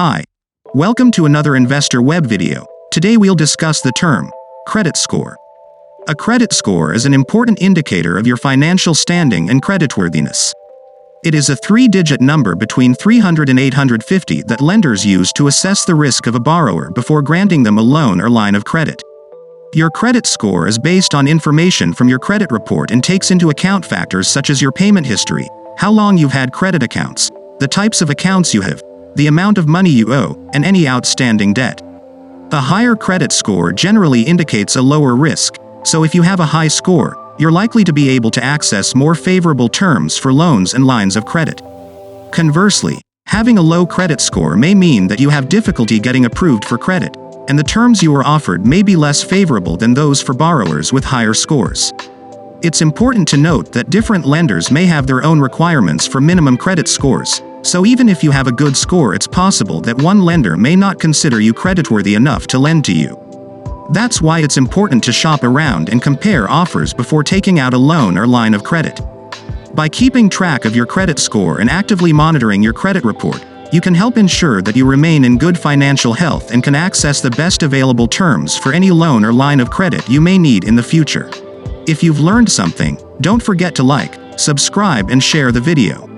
Hi. Welcome to another Investor Web video. Today we'll discuss the term credit score. A credit score is an important indicator of your financial standing and creditworthiness. It is a three-digit number between 300 and 850 that lenders use to assess the risk of a borrower before granting them a loan or line of credit. Your credit score is based on information from your credit report and takes into account factors such as your payment history, how long you've had credit accounts, the types of accounts you have, the amount of money you owe, and any outstanding debt. The higher credit score generally indicates a lower risk, so if you have a high score, you're likely to be able to access more favorable terms for loans and lines of credit. Conversely, having a low credit score may mean that you have difficulty getting approved for credit, and the terms you are offered may be less favorable than those for borrowers with higher scores. It's important to note that different lenders may have their own requirements for minimum credit scores, so even if you have a good score, it's possible that one lender may not consider you creditworthy enough to lend to you. That's why it's important to shop around and compare offers before taking out a loan or line of credit. By keeping track of your credit score and actively monitoring your credit report, you can help ensure that you remain in good financial health and can access the best available terms for any loan or line of credit you may need in the future. If you've learned something, don't forget to like, subscribe, and share the video.